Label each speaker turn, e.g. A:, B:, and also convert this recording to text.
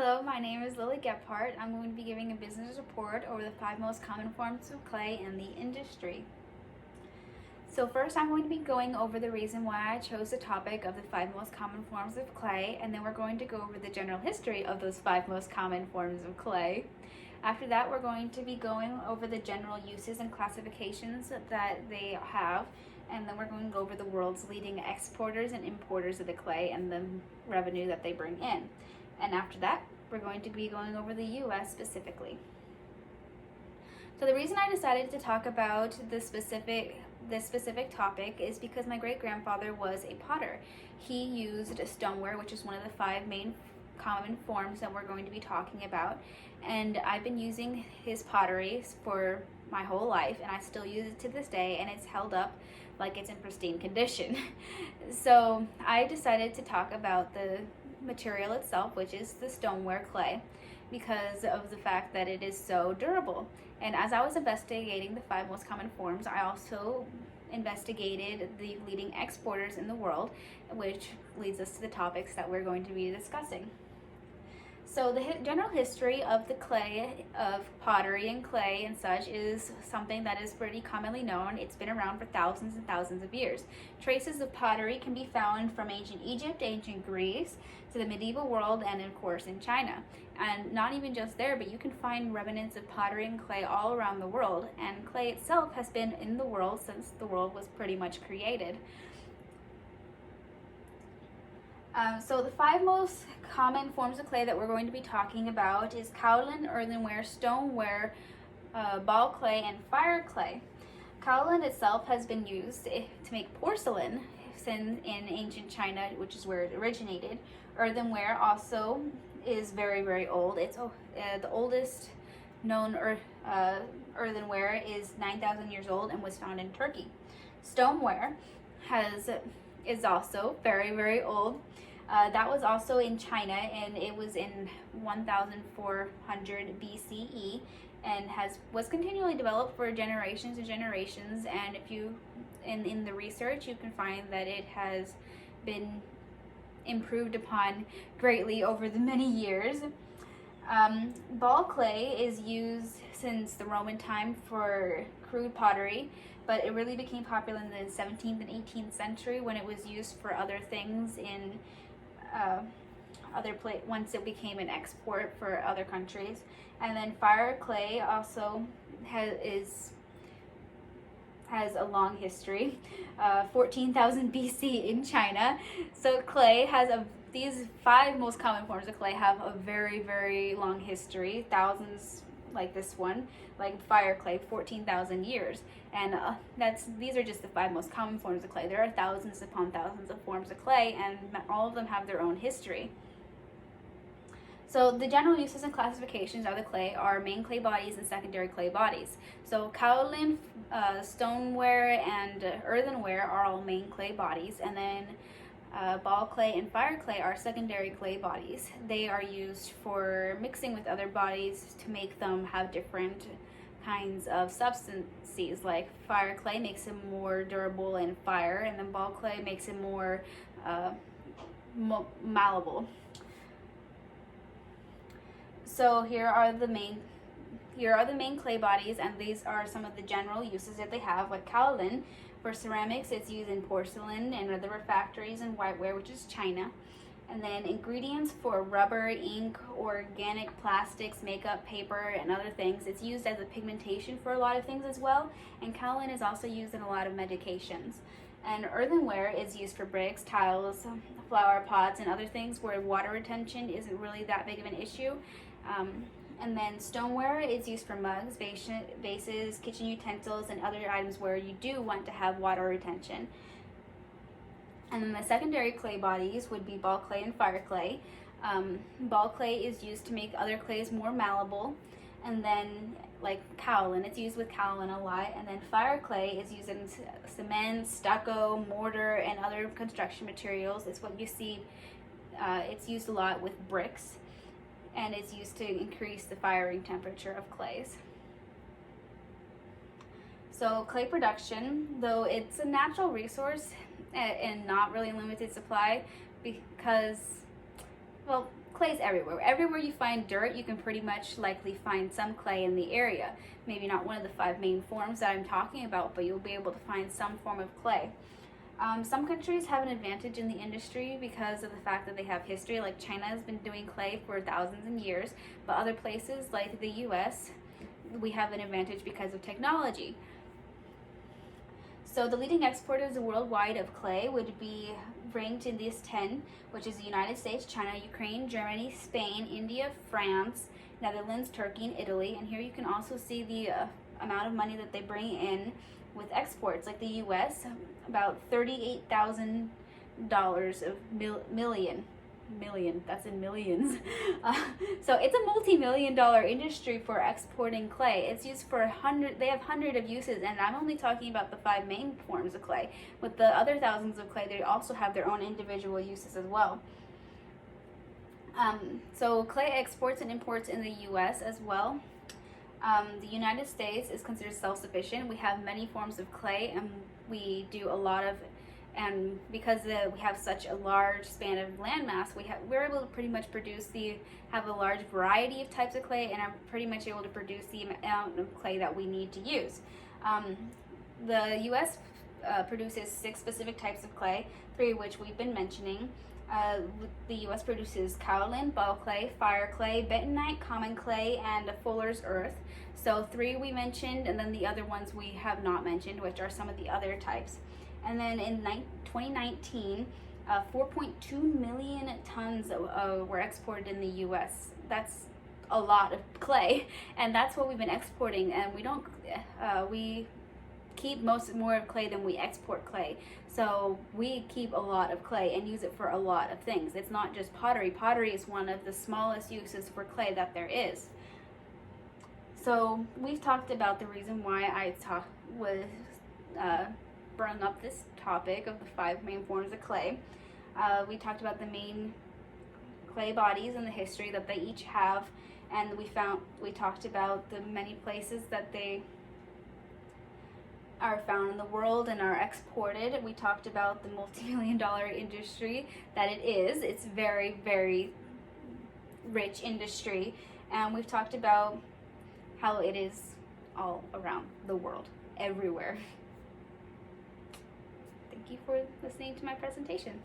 A: Hello, my name is Lily Gephardt. I'm going to be giving a business report over the 5 most common forms of clay in the industry. So first I'm going to be going over the reason why I chose the topic of the 5 most common forms of clay, and then we're going to go over the general history of those 5 most common forms of clay. After that, we're going to be going over the general uses and classifications that they have, and then we're going to go over the world's leading exporters and importers of the clay and the revenue that they bring in. And after that, we're going to be going over the US specifically. So the reason I decided to talk about this specific topic is because my great-grandfather was a potter. He used stoneware, which is one of the 5 main common forms that we're going to be talking about, and I've been using his pottery for my whole life, and I still use it to this day, and it's held up like it's in pristine condition. So I decided to talk about the material itself, which is the stoneware clay, because of the fact that it is so durable. And as I was investigating the 5 most common forms, I also investigated the leading exporters in the world, which leads us to the topics that we're going to be discussing. So the general history of the clay, of pottery and clay and such, is something that is pretty commonly known. It's been around for thousands and thousands of years. Traces of pottery can be found from ancient Egypt, ancient Greece, to the medieval world, and of course in China. And not even just there, but you can find remnants of pottery and clay all around the world. And clay itself has been in the world since the world was pretty much created. So the 5 most common forms of clay that we're going to be talking about is kaolin, earthenware, stoneware, ball clay, and fire clay. Kaolin itself has been used to make porcelain in ancient China, which is where it originated. Earthenware also is very, very old. It's the oldest known earthenware is 9,000 years old and was found in Turkey. Stoneware is also very, very old. That was also in China, and it was in 1400 BCE, and was continually developed for generations and generations. And if you in the research, you can find that it has been improved upon greatly over the many years. Ball clay is used since the Roman time for crude pottery, but it really became popular in the 17th and 18th century when it was used for other things in once it became an export for other countries. And then fire clay also has a long history, 14,000 BC in China. So clay has these 5 most common forms of clay have a very, very long history, thousands, like this one, like fire clay, 14,000 years. And these are just the 5 most common forms of clay. There are thousands upon thousands of forms of clay, and all of them have their own history. So the general uses and classifications of the clay are main clay bodies and secondary clay bodies. So kaolin, stoneware, and earthenware are all main clay bodies, and then ball clay and fire clay are secondary clay bodies. They are used for mixing with other bodies to make them have different kinds of substances. Like fire clay makes it more durable in fire, and then ball clay makes it more malleable. So here are the main clay bodies, and these are some of the general uses that they have. Like kaolin, for ceramics, it's used in porcelain and other refractories and whiteware, which is China. And then ingredients for rubber, ink, organic plastics, makeup, paper, and other things. It's used as a pigmentation for a lot of things as well. And kaolin is also used in a lot of medications. And earthenware is used for bricks, tiles, flower pots, and other things where water retention isn't really that big of an issue. And then stoneware is used for mugs, vases, kitchen utensils, and other items where you do want to have water retention. And then the secondary clay bodies would be ball clay and fire clay. Ball clay is used to make other clays more malleable. And then like kaolin, it's used with kaolin a lot. And then fire clay is used in cement, stucco, mortar, and other construction materials. It's what you see, it's used a lot with bricks, and it's used to increase the firing temperature of clays. So clay production, though it's a natural resource and not really limited supply, because, well, clay's everywhere. Everywhere you find dirt, you can pretty much likely find some clay in the area. Maybe not one of the 5 main forms that I'm talking about, but you'll be able to find some form of clay. Some countries have an advantage in the industry because of the fact that they have history, like China has been doing clay for thousands of years, but other places like the US, we have an advantage because of technology. So the leading exporters worldwide of clay would be ranked in these 10, which is the United States, China, Ukraine, Germany, Spain, India, France, Netherlands, Turkey, and Italy. And here you can also see the amount of money that they bring in with exports. Like the US, about $38,000 of million, that's in millions. So it's a multi-million-dollar industry for exporting clay. It's used for they have hundreds of uses, and I'm only talking about the 5 main forms of clay. With the other thousands of clay, they also have their own individual uses as well. So clay exports and imports in the US as well. The United States is considered self-sufficient. We have many forms of clay, and we do a lot of, and because we have such a large span of landmass, we're able to pretty much have a large variety of types of clay, and are pretty much able to produce the amount of clay that we need to use. The U.S. Produces 6 specific types of clay, 3 of which we've been mentioning. The U.S. produces kaolin, ball clay, fire clay, bentonite, common clay, and fuller's earth. So 3 we mentioned, and then the other ones we have not mentioned, which are some of the other types. And then in 2019, 4.2 million tons were exported in the U.S. That's a lot of clay, and that's what we've been exporting. And we keep more of clay than we export clay. So we keep a lot of clay and use it for a lot of things. It's not just pottery. Pottery is one of the smallest uses for clay that there is. So we've talked about the reason why I bring up this topic of the 5 main forms of clay. We talked about the main clay bodies and the history that they each have, and we talked about the many places that they are found in the world and are exported. We talked about the multi-million-dollar industry that it is. It's very, very rich industry, and we've talked about how it is all around the world, everywhere. Thank you for listening to my presentation.